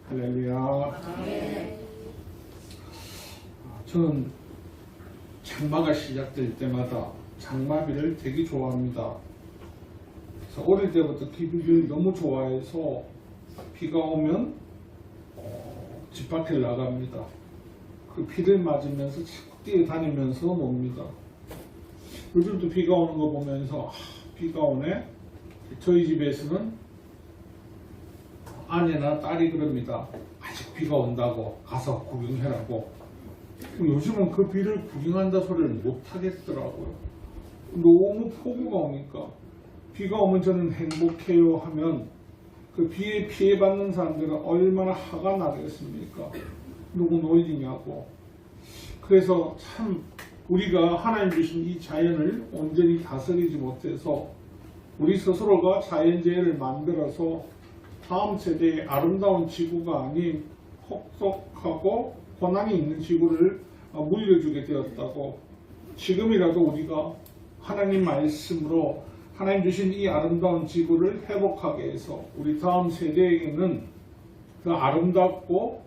할렐루야. 저는 장마가 시작될 때마다 장마비를 되게 좋아합니다. 그래서 어릴 때부터 비를 너무 좋아해서 비가 오면 집 밖에 나갑니다. 그 비를 맞으면서 자꾸 뛰어다니면서 놉니다. 요즘도 비가 오는 거 보면서 비가 오네. 저희 집에서는 아내나 딸이 그럽니다. 아직 비가 온다고 가서 구경해라고. 요즘은 그 비를 구경한다 소리를 못 하겠더라고요. 너무 폭우가 오니까. 비가 오면 저는 행복해요 하면 그 비에 피해받는 사람들은 얼마나 화가 나겠습니까? 누구 놀리냐고. 그래서 참 우리가 하나님 주신 이 자연을 온전히 다스리지 못해서 우리 스스로가 자연재해를 만들어서 다음 세대의 아름다운 지구가 아닌 혹독하고 고난이 있는 지구를 물려주게 되었다고. 지금이라도 우리가 하나님 말씀으로 하나님 주신 이 아름다운 지구를 회복하게 해서 우리 다음 세대에게는 더 아름답고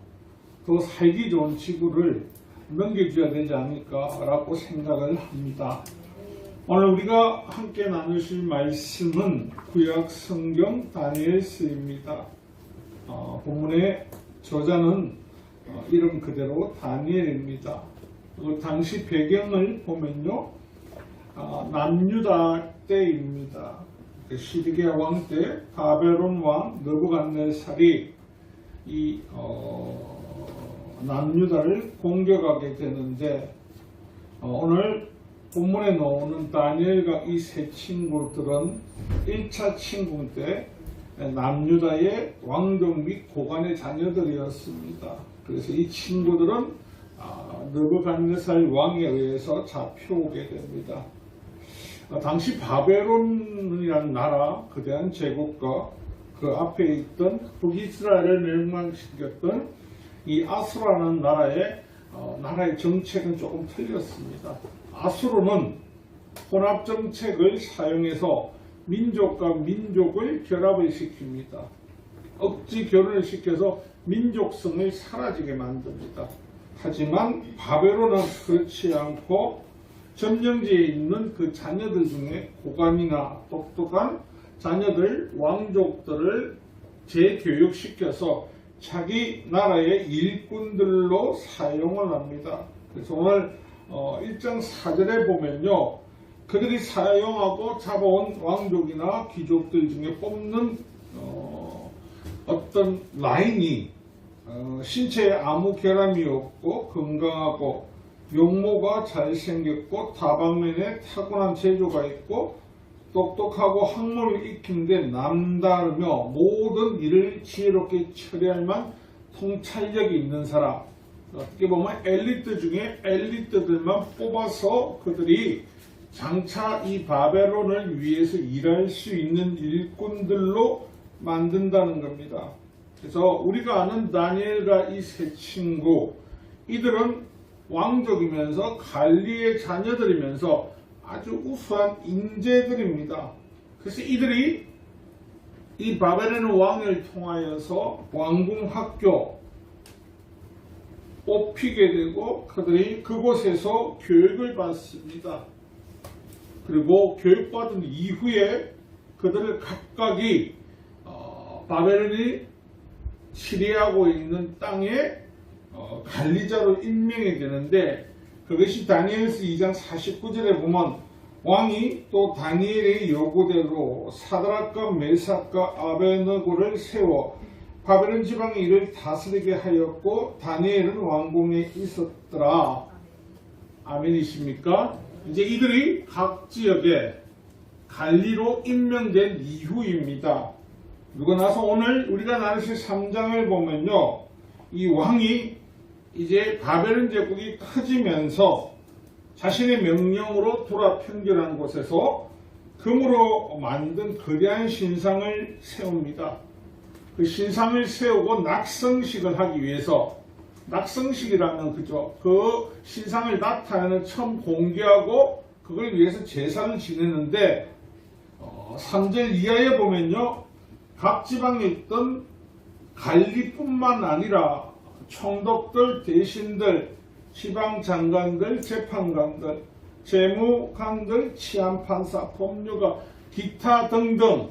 더 살기 좋은 지구를 넘겨줘야 되지 않을까라고 생각을 합니다. 오늘 우리가 함께 나누실 말씀은 구약 성경 다니엘서입니다. 본문의 저자는 이름 그대로 다니엘입니다. 당시 배경을 보면요, 남유다 때입니다. 시드기야 왕 때 바벨론 왕 느부갓네살이 이 남유다를 공격하게 되는데, 오늘 본문에 나오는 다니엘과 이 세 친구들은 1차 침공 때 남유다의 왕족 및 고관의 자녀들이었습니다. 그래서 이 친구들은 느부갓네살 왕에 의해서 잡혀오게 됩니다. 당시 바벨론이라는 나라, 거대한 제국과 그 앞에 있던 북이스라엘을 멸망시켰던 이 아수라는 나라의 정책은 조금 틀렸습니다. 아수르는 혼합 정책을 사용해서 민족과 민족을 결합을 시킵니다. 억지 결혼을 시켜서 민족성을 사라지게 만듭니다. 하지만 바벨론은 그렇지 않고 점령지에 있는 그 자녀들 중에 고관이나 똑똑한 자녀들, 왕족들을 재교육시켜서 자기 나라의 일꾼들로 사용을 합니다. 그래서 오늘 1장 4절에 보면요, 그들이 사용하고 잡아온 왕족이나 귀족들 중에 뽑는 어떤 라인이 신체에 아무 결함이 없고 건강하고 용모가 잘생겼고 다방면에 타고난 재주가 있고 똑똑하고 학문을 익힌데 남다르며 모든 일을 지혜롭게 처리할 만 통찰력이 있는 사람, 어떻게 보면 엘리트 중에 엘리트들만 뽑아서 그들이 장차 이 바벨론을 위해서 일할 수 있는 일꾼들로 만든다는 겁니다. 그래서 우리가 아는 다니엘과 이 세 친구, 이들은 왕족이면서 관리의 자녀들이면서 아주 우수한 인재들입니다. 그래서 이들이 이 바벨론 왕을 통하여서 왕궁 학교 뽑히게 되고 그들이 그곳에서 교육을 받습니다. 그리고 교육받은 이후에 그들을 각각이 바벨론이 치리하고 있는 땅에 관리자로 임명이 되는데, 그것이 다니엘서 2장 49절에 보면 왕이 또 다니엘의 요구대로 사드락과 메삭과 아베느고를 세워 바벨론 지방의 일을 다스리게 하였고 다니엘은 왕궁에 있었더라. 아멘이십니까? 이제 이들이 각 지역에 관리로 임명된 이후입니다. 그리고 나서 오늘 우리가 나누실 3장을 보면요, 이 왕이 이제 바벨론 제국이 커지면서 자신의 명령으로 두라 평지라는 곳에서 금으로 만든 거대한 신상을 세웁니다. 그 신상을 세우고 낙성식을 하기 위해서, 낙성식이라면 그죠, 그 신상을 나타내는 처음 공개하고 그걸 위해서 제사를 지내는데 3절 이하에 보면요, 각 지방에 있던 관리뿐만 아니라 총독들, 대신들, 지방장관들, 재판관들, 재무관들, 치안판사, 법률가, 기타 등등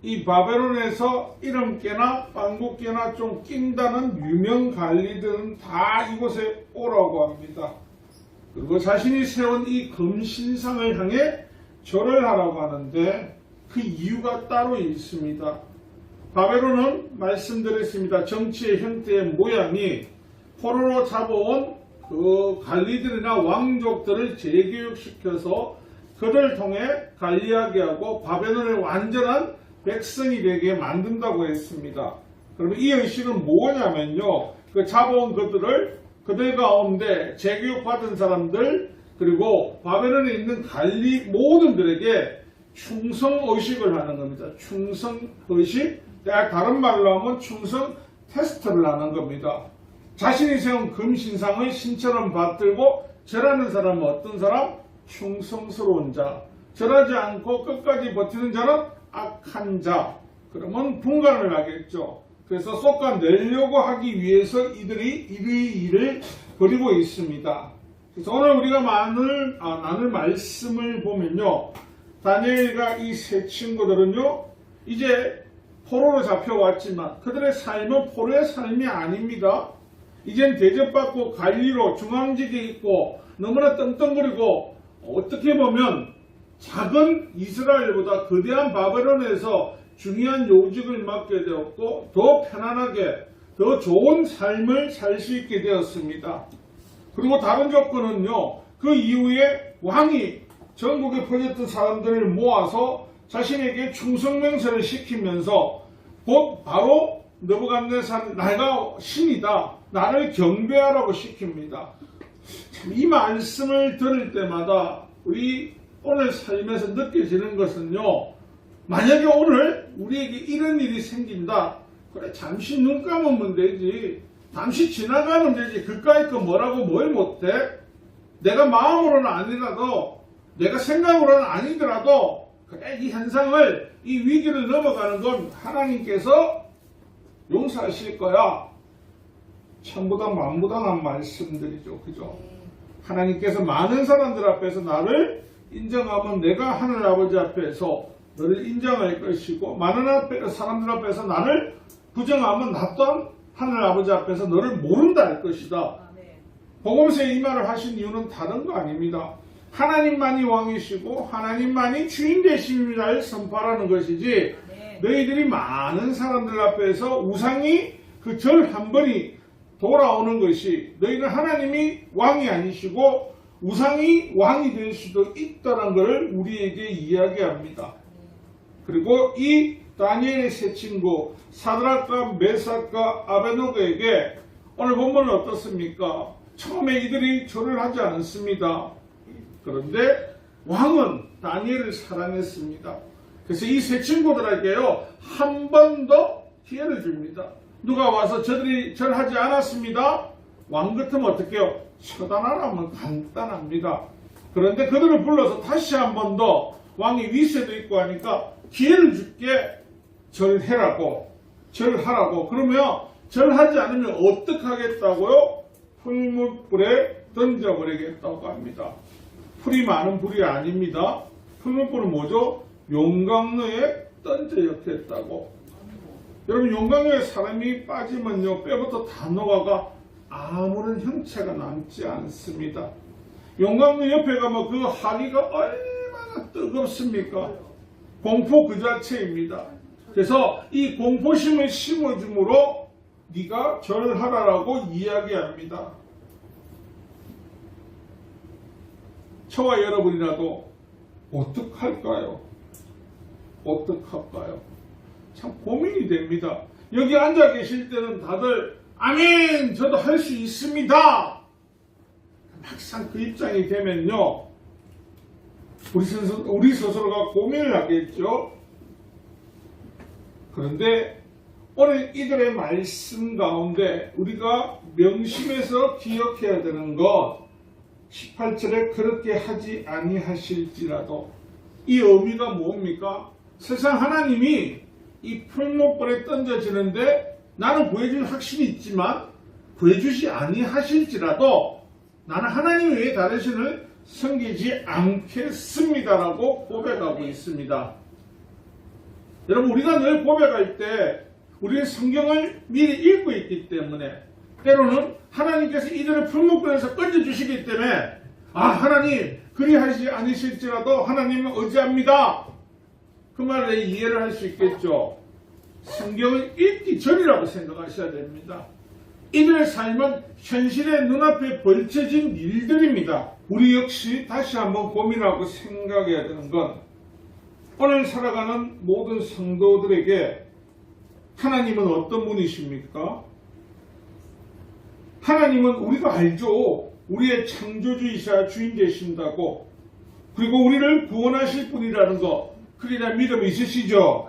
이 바벨론에서 이름깨나 빵국깨나 좀 낀다는 유명 관리들은 다 이곳에 오라고 합니다. 그리고 자신이 세운 이 금신상을 향해 절을 하라고 하는데 그 이유가 따로 있습니다. 바벨론은 말씀드렸습니다. 정치의 형태의 모양이 포로로 잡아온 그 관리들이나 왕족들을 재교육시켜서 그들 통해 관리하게 하고 바벨론의 완전한 백성이 되게 만든다고 했습니다. 그러면 이 의식은 뭐냐면요. 그 잡아온 것들을 그들 가운데 재교육받은 사람들 그리고 바벨론에 있는 관리 모든들에게 충성의식을 하는 겁니다. 충성의식, 다른 말로 하면 충성 테스트를 하는 겁니다. 자신이 세운 금신상을 신처럼 받들고 절하는 사람은 어떤 사람? 충성스러운 자. 절하지 않고 끝까지 버티는 자는 악한 자. 그러면 분간을 하겠죠. 그래서 쏟아내려고 하기 위해서 이들이 이 일을 벌이고 있습니다. 그래서 오늘 우리가 나눌 말씀을 보면요. 다니엘과 이 세 친구들은요. 이제 포로로 잡혀왔지만 그들의 삶은 포로의 삶이 아닙니다. 이젠 대접받고 관리로 중앙직에 있고 너무나 떵떵거리고 어떻게 보면 작은 이스라엘보다 거대한 바벨론에서 중요한 요직을 맡게 되었고 더 편안하게 더 좋은 삶을 살 수 있게 되었습니다. 그리고 다른 조건은요. 그 이후에 왕이 전국에 퍼졌던 사람들을 모아서 자신에게 충성맹세를 시키면서 곧 바로 느부갓네살 내가 신이다. 나를 경배하라고 시킵니다. 이 말씀을 들을 때마다 우리 오늘 삶에서 느껴지는 것은요. 만약에 오늘 우리에게 이런 일이 생긴다. 그래 잠시 눈 감으면 되지. 잠시 지나가면 되지. 그까이 거 뭐라고 뭘 못해? 내가 마음으로는 아니라도 내가 생각으로는 아니더라도 그래 이 현상을 이 위기를 넘어가는 건 하나님께서 용서하실 거야. 천부당 만부당한 말씀들이죠. 그죠? 하나님께서 많은 사람들 앞에서 나를 인정하면 내가 하늘아버지 앞에서 너를 인정할 것이고 많은 사람들 앞에서 나를 부정하면 나 또한 하늘아버지 앞에서 너를 모른다 할 것이다. 복음서에 이 말을 하신 이유는 다른 거 아닙니다. 하나님만이 왕이시고 하나님만이 주인 되심이라 선포하라는 것이지 너희들이 많은 사람들 앞에서 우상이 그 절 한 번이 돌아오는 것이 너희는 하나님이 왕이 아니시고 우상이 왕이 될 수도 있다는 것을 우리에게 이야기합니다. 그리고 이 다니엘의 세 친구 사드락과 메삭과 아베노고에게 오늘 본문은 어떻습니까? 처음에 이들이 절을 하지 않습니다. 그런데 왕은 다니엘을 사랑했습니다. 그래서 이 세 친구들에게요 한 번 더 기회를 줍니다. 누가 와서 저들이 절하지 않았습니다. 왕 같으면 어떻게 해요? 처단하라면 간단합니다. 그런데 그들을 불러서 다시 한 번 더 왕이 위세도 있고 하니까 기회를 줄게 절하라고. 그러면 절하지 않으면 어떻게 하겠다고요? 풀무불에 던져버리겠다고 합니다. 풀이 많은 불이 아닙니다. 풀무불은 뭐죠? 용광로에 던져였겠다고. 여러분 용광로에 사람이 빠지면요 뼈부터 다 녹아가 아무런 형체가 남지 않습니다. 용광로 옆에 가면 그 하기가 얼마나 뜨겁습니까? 공포 그 자체입니다. 그래서 이 공포심을 심어줌으로 네가 절을 하라라고 이야기합니다. 저와 여러분이라도 어떡할까요? 참 고민이 됩니다. 여기 앉아 계실 때는 다들 아멘 저도 할 수 있습니다. 막상 그 입장이 되면요 우리 스스로가 고민을 하겠죠. 그런데 오늘 이들의 말씀 가운데 우리가 명심해서 기억해야 되는 것 18절에 그렇게 하지 아니하실지라도 이 의미가 뭡니까? 세상 하나님이 이 풀목불에 던져지는데 나는 구해줄 확신이 있지만 구해주시 아니하실지라도 나는 하나님 외에 다른 신을 섬기지 않겠습니다라고 고백하고 있습니다. 여러분, 우리가 늘 고백할 때 우리는 성경을 미리 읽고 있기 때문에 때로는 하나님께서 이들을 품목권에서 던져주시기 때문에 하나님 그리하지 않으실지라도 하나님은 의지합니다. 그 말에 이해를 할 수 있겠죠. 성경을 읽기 전이라고 생각하셔야 됩니다. 이들의 삶은 현실의 눈앞에 벌쳐진 일들입니다. 우리 역시 다시 한번 고민하고 생각해야 되는 건 오늘 살아가는 모든 성도들에게 하나님은 어떤 분이십니까? 하나님은 우리가 알죠. 우리의 창조주이사 주인 되신다고. 그리고 우리를 구원하실 분이라는 거. 그러나 믿음이 있으시죠?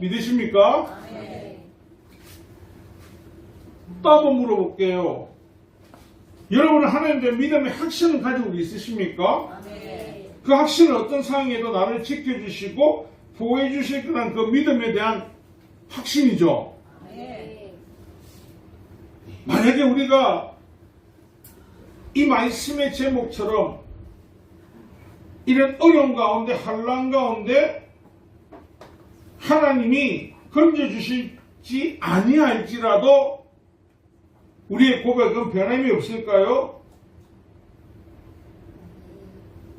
믿으십니까? 또 한번 물어볼게요. 여러분은 하나님에 대한 믿음의 확신을 가지고 있으십니까? 그 확신은 어떤 상황에도 나를 지켜주시고 보호해 주실 거란 그 믿음에 대한 확신이죠. 만약에 우리가 이 말씀의 제목처럼 이런 어려운 가운데 환난 가운데 하나님이 건져주실지 아니할지라도 우리의 고백은 변함이 없을까요?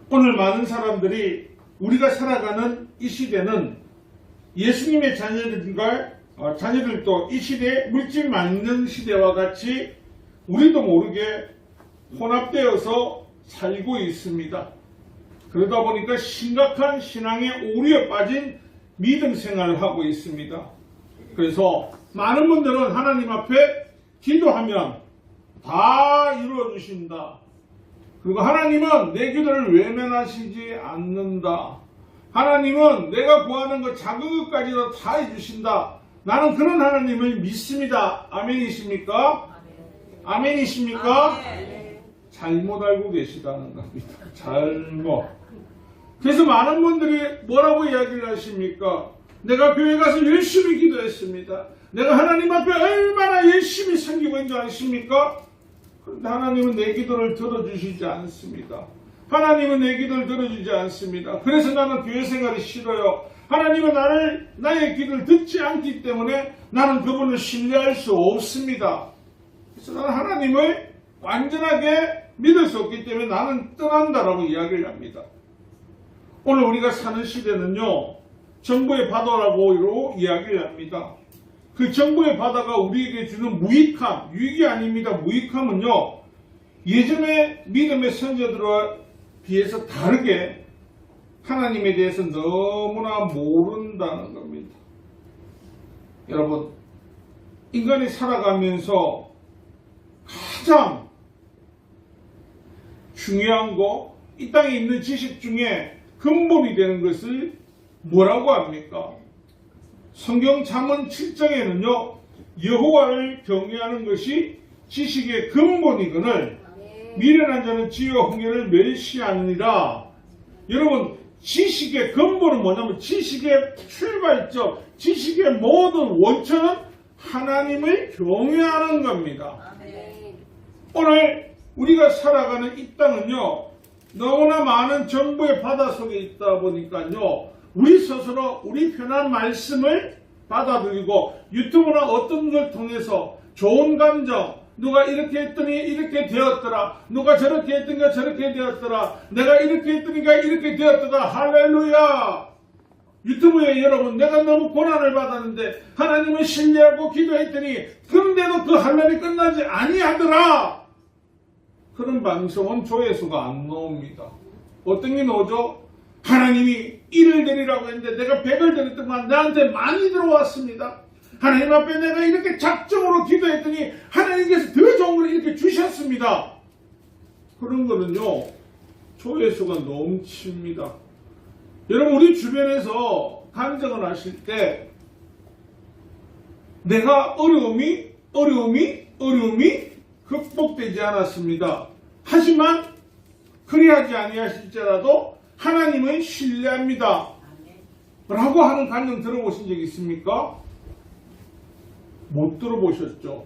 오늘 많은 사람들이 우리가 살아가는 이 시대는 예수님의 자녀들도 이 시대에 물질 많은 시대와 같이 우리도 모르게 혼합되어서 살고 있습니다. 그러다 보니까 심각한 신앙의 오류에 빠진 믿음 생활을 하고 있습니다. 그래서 많은 분들은 하나님 앞에 기도하면 다 이루어주신다. 그리고 하나님은 내 기도를 외면하시지 않는다. 하나님은 내가 구하는 것 작은 것까지도 다 해주신다. 나는 그런 하나님을 믿습니다. 아멘이십니까? 아멘이십니까? 잘못 알고 계시다는 겁니다. 잘못. 그래서 많은 분들이 뭐라고 이야기를 하십니까? 내가 교회 가서 열심히 기도했습니다. 내가 하나님 앞에 얼마나 열심히 섬기고 있는 줄 아십니까? 그런데 하나님은 내 기도를 들어주시지 않습니다. 하나님은 내 기도를 들어주지 않습니다. 그래서 나는 교회 생활이 싫어요. 하나님은 나의 기도를 듣지 않기 때문에 나는 그분을 신뢰할 수 없습니다. 그래서 나는 하나님을 완전하게 믿을 수 없기 때문에 나는 떠난다라고 이야기를 합니다. 오늘 우리가 사는 시대는요, 정보의 바다라고 이야기를 합니다. 그 정보의 바다가 우리에게 주는 무익함, 유익이 아닙니다. 무익함은요, 예전의 믿음의 선조들과 비해서 다르게 하나님에 대해서 너무나 모른다는 겁니다. 여러분, 인간이 살아가면서 가장 중요한 거, 이 땅에 있는 지식 중에 근본이 되는 것을 뭐라고 합니까? 성경 잠언 7장에는요, 여호와를 경외하는 것이 지식의 근본이거늘 미련한 자는 지혜와 훈계를 멸시하느니라. 여러분, 지식의 근본은 뭐냐면 지식의 출발점, 지식의 모든 원천은 하나님을 경외하는 겁니다. 오늘 우리가 살아가는 이 땅은요, 너무나 많은 정보의 바다 속에 있다 보니까요, 우리 스스로 우리 편한 말씀을 받아들이고 유튜브나 어떤 걸 통해서 좋은 감정, 누가 이렇게 했더니 이렇게 되었더라, 누가 저렇게 했더니까 저렇게 되었더라, 내가 이렇게 했더니까 이렇게 되었더라, 할렐루야. 유튜브에 여러분, 내가 너무 고난을 받았는데 하나님을 신뢰하고 기도했더니 그런데도 그 환난이 끝나지 아니하더라. 그런 방송은 조회수가 안 나옵니다. 어떤 게 나오죠? 하나님이 1을 드리라고 했는데 내가 100을 드렸더만 나한테 많이 들어왔습니다. 하나님 앞에 내가 이렇게 작정으로 기도했더니 하나님께서 더 좋은 걸 이렇게 주셨습니다. 그런 거는요, 조회수가 넘칩니다. 여러분, 우리 주변에서 간증을 하실 때 내가 어려움이 극복되지 않았습니다. 하지만 그리하지 아니하실지라도 하나님을 신뢰합니다. 라고 하는 간증 들어보신 적 있습니까? 못 들어보셨죠?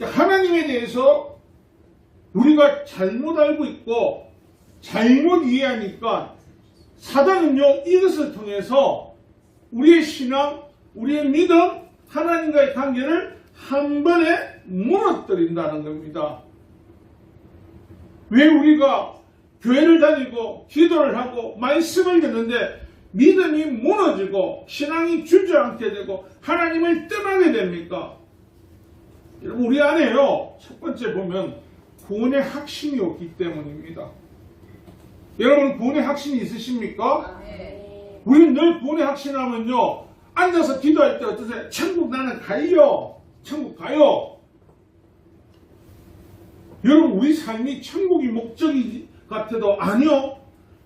하나님에 대해서 우리가 잘못 알고 있고 잘못 이해하니까 사단은요, 이것을 통해서 우리의 신앙, 우리의 믿음, 하나님과의 관계를 한 번에 무너뜨린다는 겁니다. 왜 우리가 교회를 다니고 기도를 하고 말씀을 듣는데 믿음이 무너지고 신앙이 주저앉게 되고 하나님을 떠나게 됩니까? 여러분, 우리 안에요, 첫 번째 보면 구원의 확신이 없기 때문입니다. 여러분, 구원의 확신이 있으십니까? 네. 우리는 늘 구원의 확신하면요, 앉아서 기도할 때 어떠세요? 천국 나는 가요. 천국 가요. 여러분, 우리 삶이 천국이 목적이 같아도 아니요.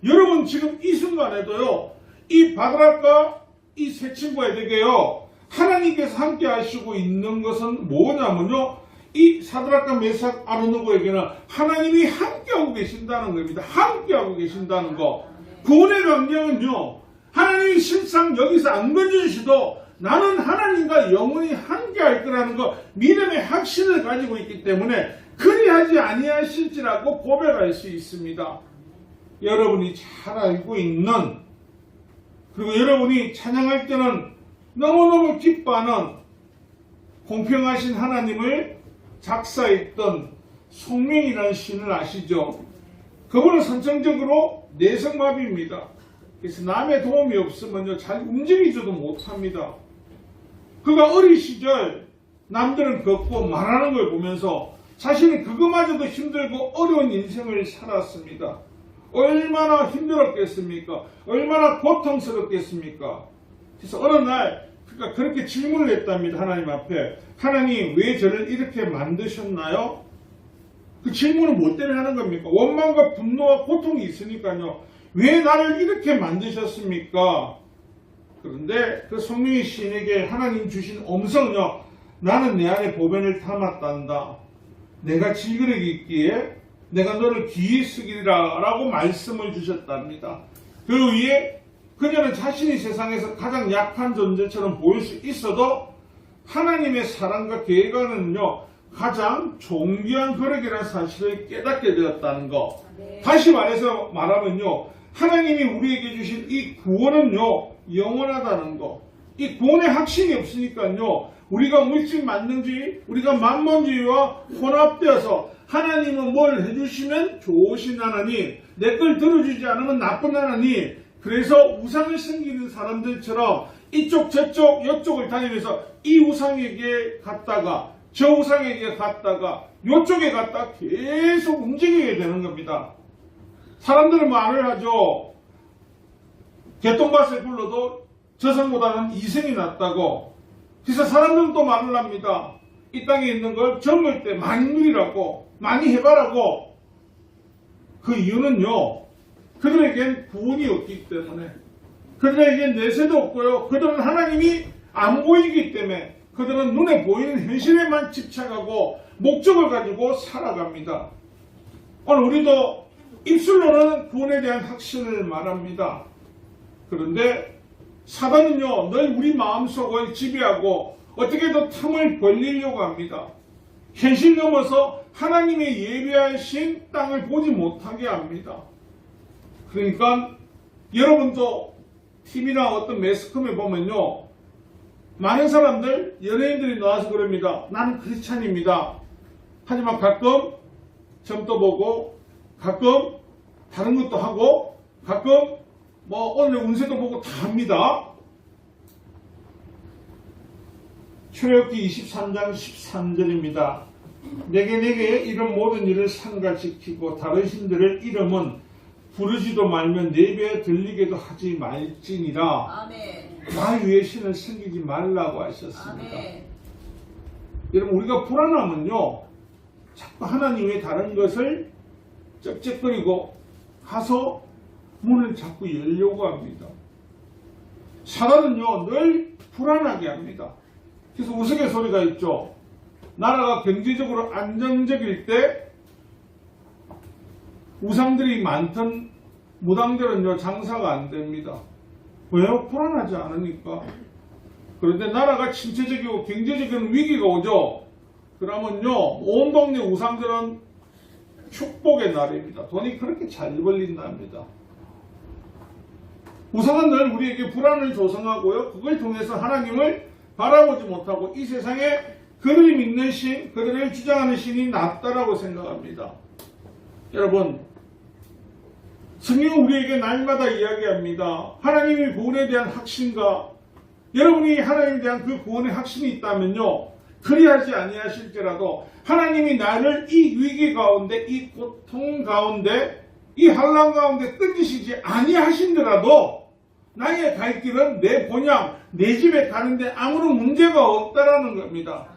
여러분, 지금 이 순간에도요, 이 바드락과 이 세 친구에게요, 하나님께서 함께 하시고 있는 것은 뭐냐면요, 이 사드락과 메삭 아베드노고에게는 하나님이 함께하고 계신다는 겁니다. 함께하고 계신다는 거. 구원의 강령은요, 하나님이 실상 여기서 안 건져주시도 나는 하나님과 영원히 함께할 거라는 거, 믿음의 확신을 가지고 있기 때문에 그리하지 아니하실지라고 고백할 수 있습니다. 여러분이 잘 알고 있는, 그리고 여러분이 찬양할 때는 너무너무 기뻐하는 공평하신 하나님을 작사했던 송명이라는 시인을 아시죠? 그분은 선천적으로 내성마비입니다. 그래서 남의 도움이 없으면요, 잘 움직이지도 못합니다. 그가 어린 시절 남들은 걷고 말하는 걸 보면서 자신은 그거마저도 힘들고 어려운 인생을 살았습니다. 얼마나 힘들었겠습니까? 얼마나 고통스럽겠습니까? 그래서 어느 날 그가 그렇게 질문을 했답니다. 하나님 앞에. 하나님, 왜 저를 이렇게 만드셨나요? 그 질문은 뭐 때문에 하는 겁니까? 원망과 분노와 고통이 있으니까요. 왜 나를 이렇게 만드셨습니까? 그런데 그 성령의 시인에게 하나님 주신 음성은요, 나는 내 안에 보배를 담았단다. 내가 질그릇이 있기에 내가 너를 귀히 쓰기리라 라고 말씀을 주셨답니다. 그 위에 그녀는 자신이 세상에서 가장 약한 존재처럼 보일 수 있어도 하나님의 사랑과 계획은요, 가장 존귀한 거룩이라는 사실을 깨닫게 되었다는 거. 네. 다시 말하면요, 하나님이 우리에게 주신 이 구원은요, 영원하다는 거. 이 구원의 확신이 없으니까요, 우리가 물질 만능주의, 우리가 만몬주의와 혼합되어서 하나님은 뭘 해주시면 좋으신 하나님, 내 걸 들어주지 않으면 나쁜 하나님, 그래서 우상을 섬기는 사람들처럼 이쪽 저쪽 이쪽을 다니면서 이 우상에게 갔다가 저 우상에게 갔다가 이쪽에 갔다 계속 움직이게 되는 겁니다. 사람들은 말을 하죠. 개똥밭에 굴러도 저승보다는 이승이 낫다고. 그래서 사람들은 또 말을 합니다. 이 땅에 있는 걸 젊을 때 많이 누리라고, 많이 해봐라고. 그 이유는요, 그들에겐 구원이 없기 때문에, 그들에겐 내세도 없고요, 그들은 하나님이 안 보이기 때문에 그들은 눈에 보이는 현실에만 집착하고 목적을 가지고 살아갑니다. 오늘 우리도 입술로는 구원에 대한 확신을 말합니다. 그런데 사단은요, 늘 우리 마음속을 지배하고 어떻게든 틈을 벌리려고 합니다. 현실 넘어서 하나님의 예비하신 땅을 보지 못하게 합니다. 그러니까 여러분도 TV나 어떤 매스컴에 보면요, 많은 사람들, 연예인들이 나와서 그럽니다. 나는 크리스찬입니다. 하지만 가끔 점도 보고, 가끔 다른 것도 하고, 가끔 오늘 운세도 보고 다 합니다. 출애굽기 23장 13절입니다. 내게 이런 모든 일을 상가시키고 다른 신들을 이름은 부르지도 말면 내배에 들리게도 하지 말지니라. 아멘. 나 위에 신을 섬기지 말라고 하셨습니다. 아멘. 여러분, 우리가 불안하면요, 자꾸 하나님 외에 다른 것을 쩍쩍거리고 가서 문을 자꾸 열려고 합니다. 사단은요, 늘 불안하게 합니다. 그래서 우스갯소리가 있죠. 나라가 경제적으로 안정적일 때 우상들이 많던 무당들은요, 장사가 안 됩니다. 왜요? 불안하지 않으니까. 그런데 나라가 침체적이고 경제적인 위기가 오죠. 그러면요, 온 동네 우상들은 축복의 날입니다. 돈이 그렇게 잘 벌린답니다. 우상은 늘 우리에게 불안을 조성하고요. 그걸 통해서 하나님을 바라보지 못하고 이 세상에 그를 믿는 신, 그를 주장하는 신이 낫다라고 생각합니다. 여러분, 성경은 우리에게 날마다 이야기합니다. 하나님의 구원에 대한 확신과 여러분이 하나님에 대한 그 구원의 확신이 있다면요, 그리하지 아니하실지라도 하나님이 나를 이 위기 가운데, 이 고통 가운데, 이 환난 가운데 던지시지 아니하신더라도 나의 갈 길은 내 본향, 내 집에 가는데 아무런 문제가 없다라는 겁니다.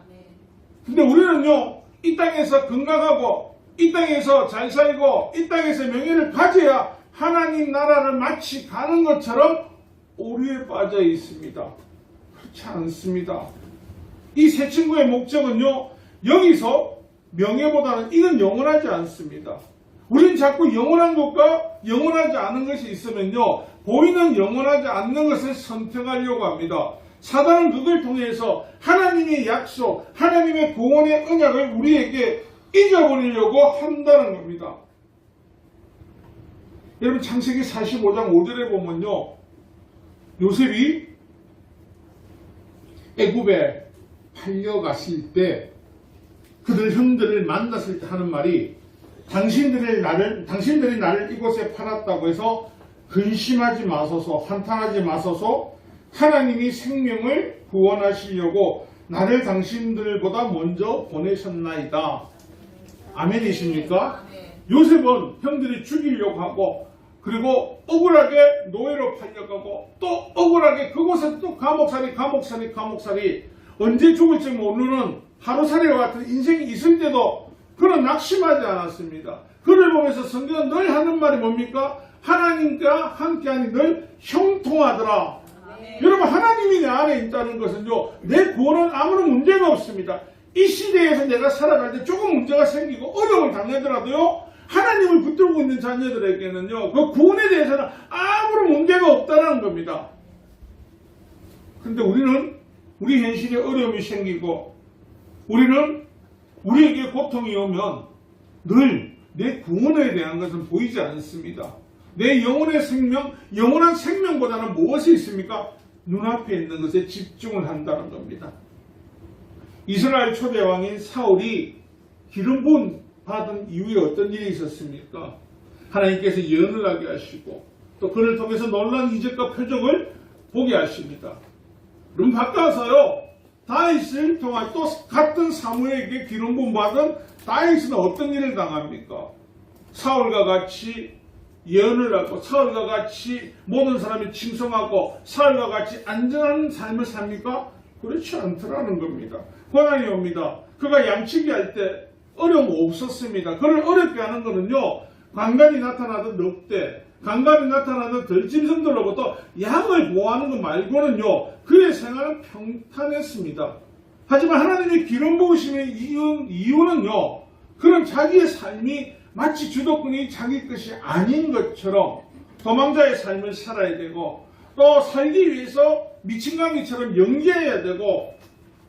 근데 우리는요, 이 땅에서 건강하고 이 땅에서 잘 살고 이 땅에서 명예를 가져야 하나님 나라를 마치 가는 것처럼 오류에 빠져 있습니다. 그렇지 않습니다. 이 세 친구의 목적은요, 여기서 명예보다는 이건 영원하지 않습니다. 우리는 자꾸 영원한 것과 영원하지 않은 것이 있으면요, 보이는 영원하지 않는 것을 선택하려고 합니다. 사단은 그걸 통해서 하나님의 약속, 하나님의 구원의 언약을 우리에게 잊어버리려고 한다는 겁니다. 여러분, 창세기 45장 5절에 보면요, 요셉이 애굽에 팔려갔을 때 그들 형들을 만났을 때 하는 말이, 당신들이 나를 이곳에 팔았다고 해서 근심하지 마소서, 한탄하지 마소서. 하나님이 생명을 구원하시려고 나를 당신들보다 먼저 보내셨나이다. 아멘이십니까? 요셉은 형들이 죽이려고 하고, 그리고 억울하게 노예로 팔려가고, 또 억울하게 그곳에 또 감옥살이 언제 죽을지 모르는 하루살이와 같은 인생이 있을 때도 그는 낙심하지 않았습니다. 그를 보면서 성경은 늘 하는 말이 뭡니까? 하나님과 함께하니 늘 형통하더라. 여러분, 하나님이 내 안에 있다는 것은요, 내 구원은 아무런 문제가 없습니다. 이 시대에서 내가 살아갈 때 조금 문제가 생기고 어려움을 당하더라도요, 하나님을 붙들고 있는 자녀들에게는요, 그 구원에 대해서는 아무런 문제가 없다는 겁니다. 그런데 우리 현실에 어려움이 생기고, 우리에게 고통이 오면 늘 내 구원에 대한 것은 보이지 않습니다. 내 영혼의 생명, 영원한 생명보다는 무엇이 있습니까? 눈앞에 있는 것에 집중을 한다는 겁니다. 이스라엘 초대왕인 사울이 기름 부음 받은 이후에 어떤 일이 있었습니까? 하나님께서 예언을 하게 하시고 또 그를 통해서 놀라운 이적과 표적을 보게 하십니다. 그럼 바꿔서요, 다윗을 통한 또 같은 사무엘에게 기름 부음 받은 다윗은 어떤 일을 당합니까? 사울과 같이 예언을 하고 사울과 같이 모든 사람이 칭송하고 사울과 같이 안전한 삶을 삽니까? 그렇지 않더라는 겁니다. 고난이 옵니다. 그가 양치기 할 때 어려움 없었습니다. 그를 어렵게 하는 것은요, 강간이 나타나던 넉대, 강간이 나타나던 들짐승들로부터 양을 보호하는 것 말고는요, 그의 생활은 평탄했습니다. 하지만 하나님의 기름 부으심의 이유는요, 그런 자기의 삶이 마치 주도권이 자기 것이 아닌 것처럼 도망자의 삶을 살아야 되고, 또 살기 위해서 미친강이처럼 연기해야 되고,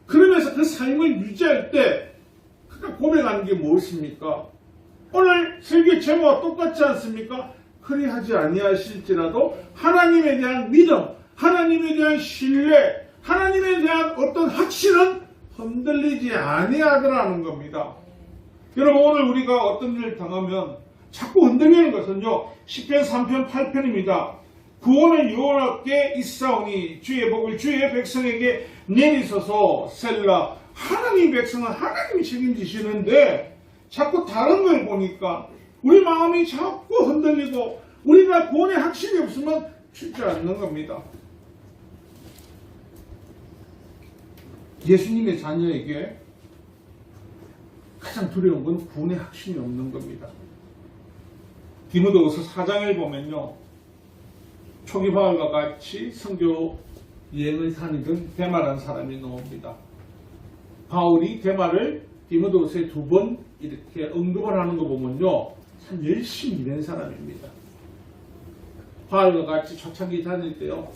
그러면서 그 삶을 유지할 때 그가 고백하는 게 무엇입니까? 오늘 설교 제목과 똑같지 않습니까? 그리하지 아니하실지라도 하나님에 대한 믿음, 하나님에 대한 신뢰, 하나님에 대한 어떤 확신은 흔들리지 아니하더라는 겁니다. 여러분, 오늘 우리가 어떤 일을 당하면 자꾸 흔들리는 것은요, 시편 3편 8편입니다. 구원을 여호와께 있사오니 주의 복을 주의 백성에게 내리소서. 셀라. 하나님 백성은 하나님이 책임지시는데 자꾸 다른 걸 보니까 우리 마음이 자꾸 흔들리고 우리가 구원의 확신이 없으면 주저앉는 겁니다. 예수님의 자녀에게 가장 두려운 건 구원의 확신이 없는 겁니다. 디모데후서 4장을 보면요, 초기 바울과 같이 선교 여행을 다니던 데마라는 사람이 나옵니다. 바울이 데마를 디모데후서에 2번 이렇게 언급을 하는 거 보면요, 참 열심히 일한 사람입니다. 바울과 같이 초창기 다닐 때요,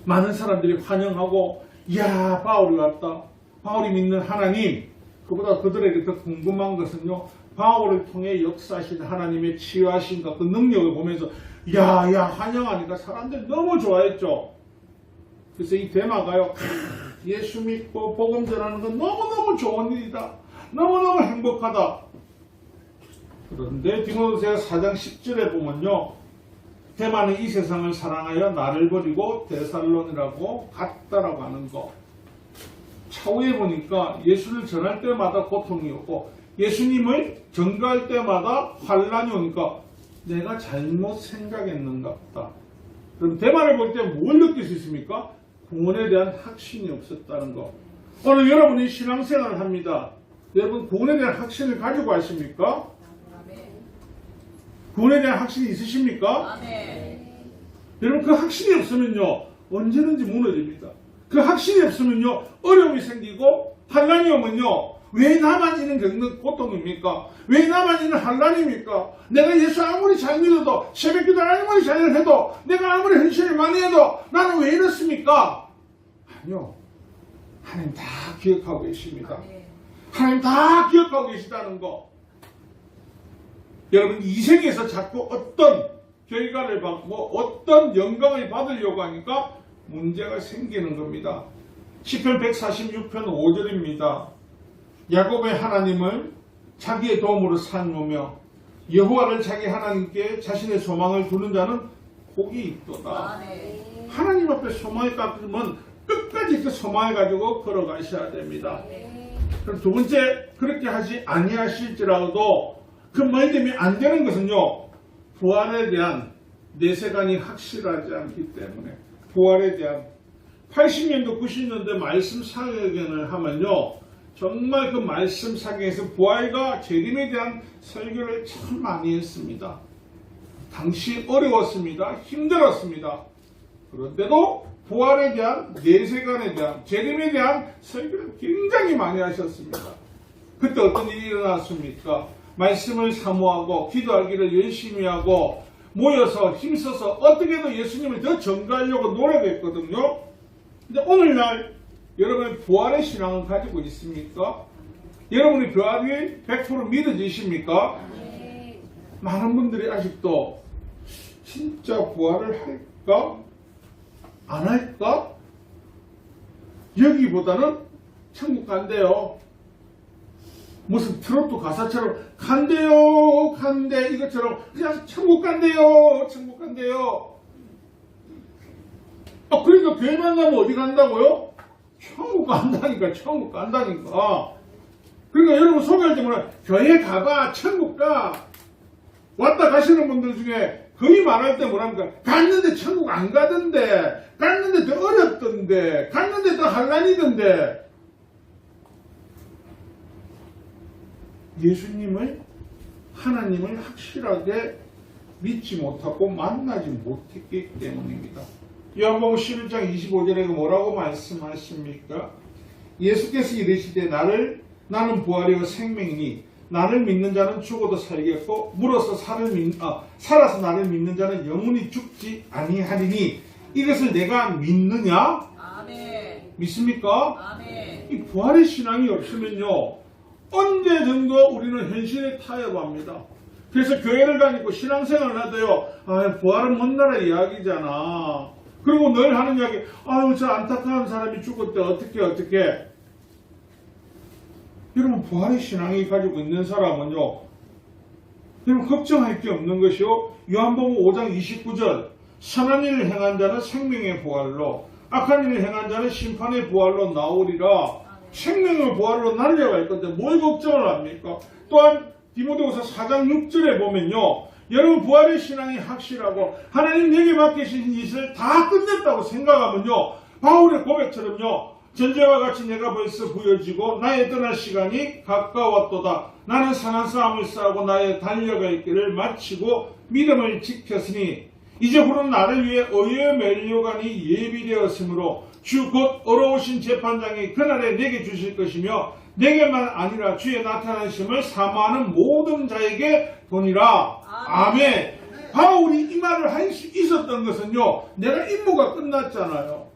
많은 사람들이 환영하고 이야 바울이 왔다. 바울이 믿는 하나님. 그보다 그들에게 더 궁금한 것은요. 바울을 통해 역사하신 하나님의 치유하신가 그 능력을 보면서 야야 환영하니까 사람들이 너무 좋아했죠. 그래서 이 대마가요. 예수 믿고 복음 전하는 건 너무너무 좋은 일이다. 너무너무 행복하다. 그런데 디모데후서 4장 10절에 보면요. 대마는 이 세상을 사랑하여 나를 버리고 데살론이라고 갔다라고 하는 거. 차후에 보니까 예수를 전할 때마다 고통이 오고 예수님을 전가할 때마다 환란이 오니까 내가 잘못 생각했는가 보다. 그럼 대마를 볼 때 뭘 느낄 수 있습니까? 구원에 대한 확신이 없었다는 거. 오늘 여러분이 신앙생활을 합니다. 여러분 구원에 대한 확신을 가지고 하십니까? 구원에 대한 확신이 있으십니까? 여러분 그 확신이 없으면요 언제든지 무너집니다. 그 확신이 없으면요 어려움이 생기고 환란이 오면요 왜 나만 이런 겪는 고통입니까? 왜 나만 이런 환란입니까? 내가 예수 아무리 잘 믿어도 새벽기도 아무리 잘 해도 내가 아무리 헌신을 많이 해도 나는 왜 이렇습니까? 아니요. 하나님 다 기억하고 계십니다. 하나님 다 기억하고 계시다는 거. 여러분 이 생에서 자꾸 어떤 결과를 받고 어떤 영광을 받으려고 하니까 문제가 생기는 겁니다. 시편 146편 5절입니다. 야곱의 하나님을 자기의 도움으로 삼으며 여호와를 자기 하나님께 자신의 소망을 두는 자는 복이 있도다. 하나님 앞에 소망을 갖으면 끝까지 그 소망을 가지고 걸어가셔야 됩니다. 그럼 두 번째 그렇게 하지 아니하실지라도 그 말이 되면 안 되는 것은요. 부활에 대한 내세관이 확실하지 않기 때문에 부활에 대한 80년도 90년대 말씀 사역을 하면요. 정말 그 말씀 사경에서 부활과 재림에 대한 설교를 참 많이 했습니다. 당시 어려웠습니다. 힘들었습니다. 그런데도 부활에 대한 내세관에 대한 재림에 대한 설교를 굉장히 많이 하셨습니다. 그때 어떤 일이 일어났습니까? 말씀을 사모하고 기도하기를 열심히 하고 모여서 힘써서 어떻게든 예수님을 더 전가하려고 노력했거든요. 근데 오늘날 여러분의 부활의 신앙을 가지고 있습니까? 여러분의 부활이 100% 믿어지십니까? 네. 많은 분들이 아직도 진짜 부활을 할까? 안 할까? 여기보다는 천국 간대요. 무슨 트로트 가사처럼 간대요 간대 이것처럼 그냥 천국 간대요 천국 간대요. 그러니까 교회만 가면 어디 간다고요? 천국 간다니까 천국 간다니까. 그러니까 여러분 소개할 때 뭐라 교회 가봐 천국 가. 왔다 가시는 분들 중에 거의 말할 때 뭐랍니까? 갔는데 천국 안 가던데 갔는데 더 어렵던데 갔는데 더 환란이던데. 예수님을 하나님을 확실하게 믿지 못하고 만나지 못했기 때문입니다. 요한복음 11장 25절에 뭐라고 말씀하십니까? 예수께서 이르시되 나는 부활이요 생명이니 나를 믿는 자는 죽어도 살겠고 물어서 살아서 나를 믿는 자는 영원히 죽지 아니하리니 이것을 내가 믿느냐? 아멘. 믿습니까? 아멘. 이 부활의 신앙이 없으면요 언제든가 우리는 현실에 타협합니다. 그래서 교회를 다니고 신앙생활을 하도요 부활은 먼 나라 이야기잖아. 그리고 늘 하는 이야기 아유 저 안타까운 사람이 죽었대 어떻게 여러분 부활의 신앙이 가지고 있는 사람은요 여러분 걱정할 게 없는 것이요. 요한복음 5장 29절 선한 일을 행한 자는 생명의 부활로 악한 일을 행한 자는 심판의 부활로 나오리라. 생명의 부활로 날려갈 건데 뭘 걱정을 합니까? 또한 디모데후서 4장 6절에 보면요. 여러분 부활의 신앙이 확실하고 하나님 내게 맡기신 일을 다 끝냈다고 생각하면요. 바울의 고백처럼요. 전제와 같이 내가 벌써 부여지고 나의 떠날 시간이 가까웠도다. 나는 선한 싸움을 싸우고 나의 달려갈 길을 마치고 믿음을 지켰으니 이제 후로는 나를 위해 의의 면류관이 예비되었으므로 주 곧 어려우신 재판장이 그날에 내게 주실 것이며 내게만 아니라 주의 나타나심을 사모하는 모든 자에게 보니라. 아멘. 바울이 이 말을 할 수 있었던 것은요. 내가 임무가 끝났잖아요.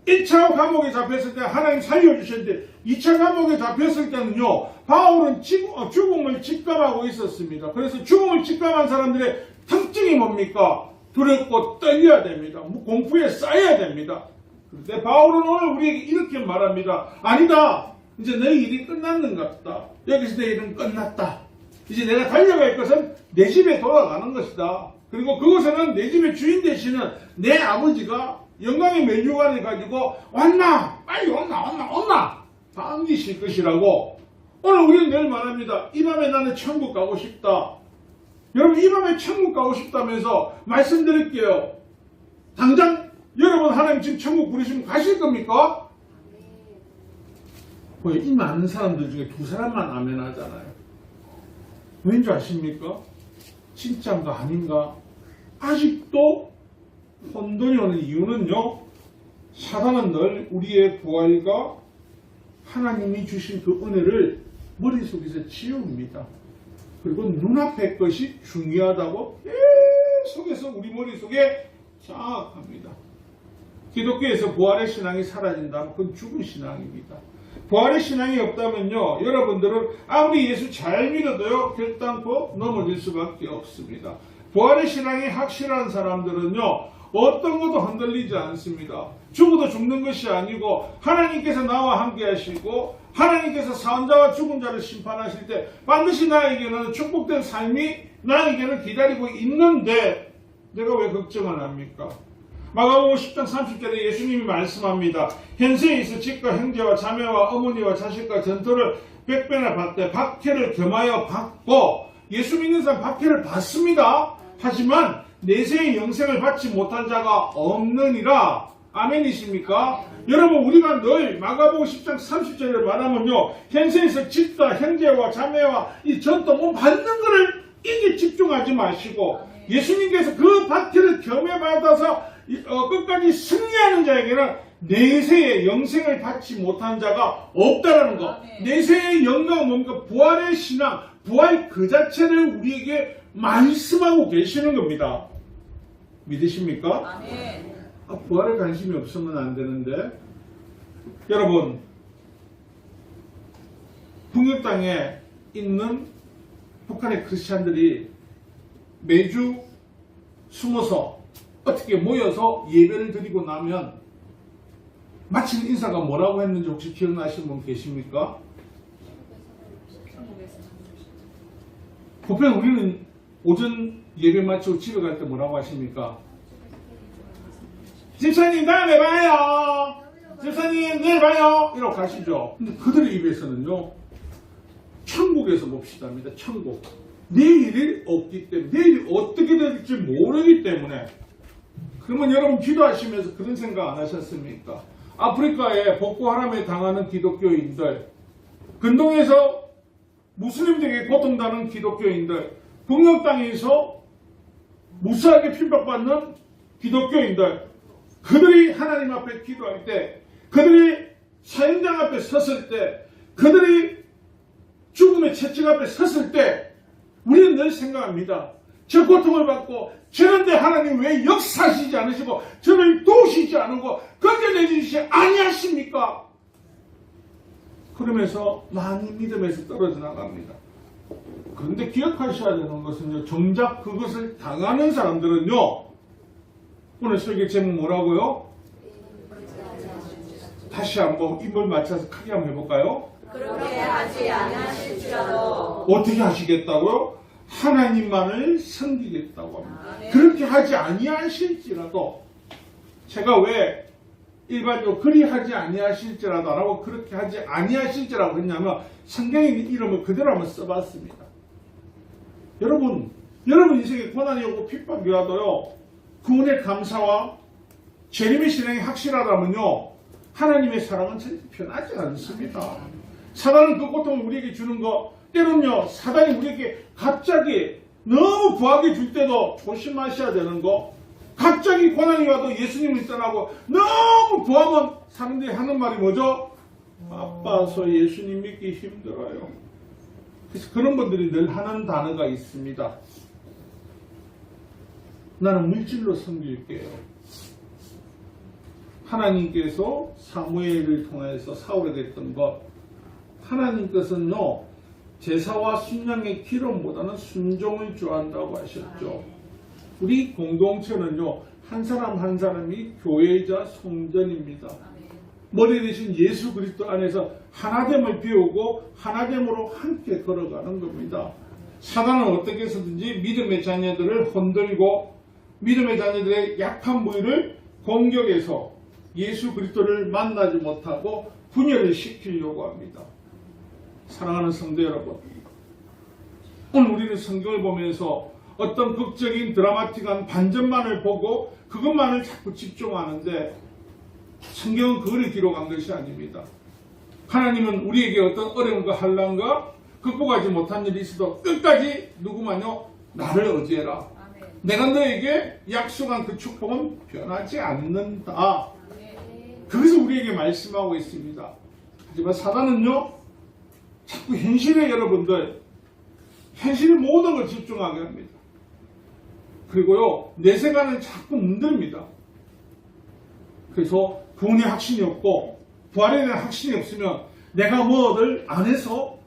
1차 감옥에 잡혔을 때 하나님 살려주셨는데 2차 감옥에 잡혔을 때는요, 바울은 죽음을 직감하고 있었습니다. 그래서 죽음을 직감한 사람들의 특징이 뭡니까? 두렵고 떨려야 됩니다. 공포에 쌓여야 됩니다. 그런데 바울은 오늘 우리에게 이렇게 말합니다. 아니다. 이제 내 일이 끝났는 것 같다. 여기서 내 일은 끝났다. 이제 내가 달려갈 것은 내 집에 돌아가는 것이다. 그리고 그곳에는 내 집의 주인 되시는 내 아버지가 영광의 면류관을 가지고 왔나? 빨리 왔나? 반기실 것이라고. 오늘 우리는 늘 말합니다. 이 밤에 나는 천국 가고 싶다. 여러분, 이 밤에 천국 가고 싶다면서 말씀드릴게요. 당장 여러분 하나님 지금 천국 부르시면 가실 겁니까? 이 많은 사람들 중에 2사람만 아멘 하잖아요. 왠지 아십니까? 진짜인가 아닌가? 아직도 혼돈이 오는 이유는요, 사단은 늘 우리의 부활과 하나님이 주신 그 은혜를 머릿속에서 지웁니다. 그리고 눈앞의 것이 중요하다고 계속해서 우리 머릿속에 장악합니다. 기독교에서 부활의 신앙이 사라진다면 그건 죽은 신앙입니다. 부활의 신앙이 없다면요, 여러분들은 아무리 예수 잘 믿어도요, 결단코 넘어질 수밖에 없습니다. 부활의 신앙이 확실한 사람들은요, 어떤 것도 흔들리지 않습니다. 죽어도 죽는 것이 아니고 하나님께서 나와 함께 하시고 하나님께서 산 자와 죽은 자를 심판하실 때 반드시 나에게는 축복된 삶이 나에게는 기다리고 있는데 내가 왜 걱정을 합니까? 마가복음 10장 30절에 예수님이 말씀합니다. 현세에 있어 집과 형제와 자매와 어머니와 자식과 전토를 100배나 받되 박해를 겸하여 받고, 예수 믿는 사람 박해를 받습니다. 하지만 내세의 영생을 받지 못한 자가 없느니라. 아멘이십니까? 여러분, 우리가 늘 마가복음 10장 30절을 말하면요, 현세에서 집과 형제와 자매와 이 전도 받는 것을 이게 집중하지 마시고 예수님께서 그 박해를 겸해받아서 끝까지 승리하는 자에게는 내세의 영생을 받지 못한 자가 없다라는 것. 내세의 영광은 뭡니까? 부활의 신앙, 부활 그 자체를 우리에게 말씀하고 계시는 겁니다. 믿으십니까? 아멘. 부활에 관심이 없으면 안 되는데, 여러분, 북녘 땅에 있는 북한의 크리스찬들이 매주 숨어서 어떻게 모여서 예배를 드리고 나면 마치는 인사가 뭐라고 했는지 혹시 기억나시는 분 계십니까? 보통 우리는 오전 예배 마치고 집에 갈 때 뭐라고 하십니까? 집사님 다음에 봐요. 집사님 내일 봐요. 이러고 가시죠. 근데 그들의 입에서는요, 천국에서 봅시다입니다. 천국. 내일이 없기 때문에, 내일이 어떻게 될지 모르기 때문에. 그러면 여러분 기도하시면서 그런 생각 안 하셨습니까? 아프리카에 보코하람에 당하는 기독교인들, 근동에서 무슬림들에게 고통당하는 기독교인들, 북녘 땅에서 무수하게 핍박받는 기독교인들, 그들이 하나님 앞에 기도할 때, 그들이 사형장 앞에 섰을 때, 그들이 죽음의 채찍 앞에 섰을 때 우리는 늘 생각합니다. 저 고통을 받고 저런데 하나님 왜 역사하시지 않으시고 저를 도우시지 않고 건져내주시지 아니하십니까? 그러면서 많이 믿음에서 떨어져 나갑니다. 그런데 기억하셔야 되는 것은요, 정작 그것을 당하는 사람들은요, 오늘 설교 제목 뭐라고요? 다시 한번 입을 맞춰서 크게 한번 해볼까요? 그렇게 하지 아니하실지라도. 어떻게 하시겠다고요? 하나님만을 섬기겠다고 합니다. 아멘. 그렇게 하지 아니하실지라도, 제가 왜 일반적으로 그리 하지 아니하실지라도 안 하고 그렇게 하지 아니하실지라고 했냐면 성경의 이름을 그대로 한번 써봤습니다. 여러분 인생에 고난이 오고 핍박이 와도요, 구원의 감사와 재림의 신앙이 확실하다면요, 하나님의 사랑은 절대 변하지 않습니다. 사단은 그 고통을 우리에게 주는 거, 때론요 사단이 우리에게 갑자기 너무 부하게 줄 때도 조심하셔야 되는 거, 갑자기 고난이 와도 예수님을 떠나고 너무 부하면 사람들이 하는 말이 뭐죠? 아빠서 예수님 믿기 힘들어요. 그래서 그런 분들이 늘 하는 단어가 있습니다. 나는 물질로 섬길게요. 하나님께서 사무엘을 통해서 사울에게 했던 것, 하나님께서는요 제사와 순양의 기름보다는 순종을 좋아한다고 하셨죠. 우리 공동체는요 한 사람 한 사람이 교회이자 성전입니다. 머리 대신 예수 그리스도 안에서 하나됨을 배우고 하나됨으로 함께 걸어가는 겁니다. 사단은 어떻게 해서든지 믿음의 자녀들을 흔들고 믿음의 자녀들의 약한 부위를 공격해서 예수 그리스도를 만나지 못하고 분열을 시키려고 합니다. 사랑하는 성도 여러분, 오늘 우리는 성경을 보면서 어떤 극적인 드라마틱한 반전만을 보고 그것만을 자꾸 집중하는데 성경은 그걸 기록한 것이 아닙니다. 하나님은 우리에게 어떤 어려움과 환난과 극복하지 못한 일이 있어도 끝까지 누구만요? 나를 의지해라. 내가 너에게 약속한 그 축복은 변하지 않는다. 그래서 우리에게 말씀하고 있습니다. 하지만 사단은요 자꾸 현실에 여러분들 현실의 모든 걸 집중하게 합니다. 그리고요 내세관을 자꾸 문듭니다. 그래서 구원의 확신이 없고 부활에 대한 확신이 없으면 내가 뭐를 안 해서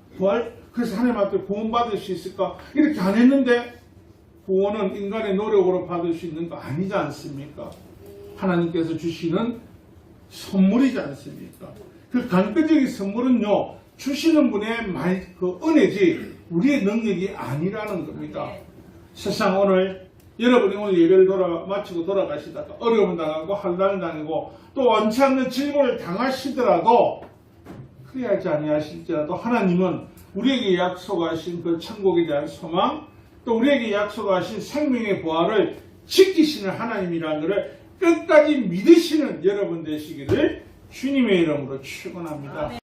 그래서 하나님 앞에 구원받을 수 있을까? 이렇게 안 했는데 구원은 인간의 노력으로 받을 수 있는 거 아니지 않습니까? 하나님께서 주시는 선물이지 않습니까? 그 간접적인 선물은요 주시는 분의 그 은혜지 우리의 능력이 아니라는 겁니다. 세상 오늘 여러분이 오늘 예배를 마치고 돌아가시다가 어려움을 당하고 환난을 당하고 또 원치 않는 질문을 당하시더라도 그래야지 아니하실지라도 하나님은 우리에게 약속하신 그 천국에 대한 소망 또 우리에게 약속하신 생명의 부활을 지키시는 하나님이라는 것을 끝까지 믿으시는 여러분 되시기를 주님의 이름으로 축원합니다.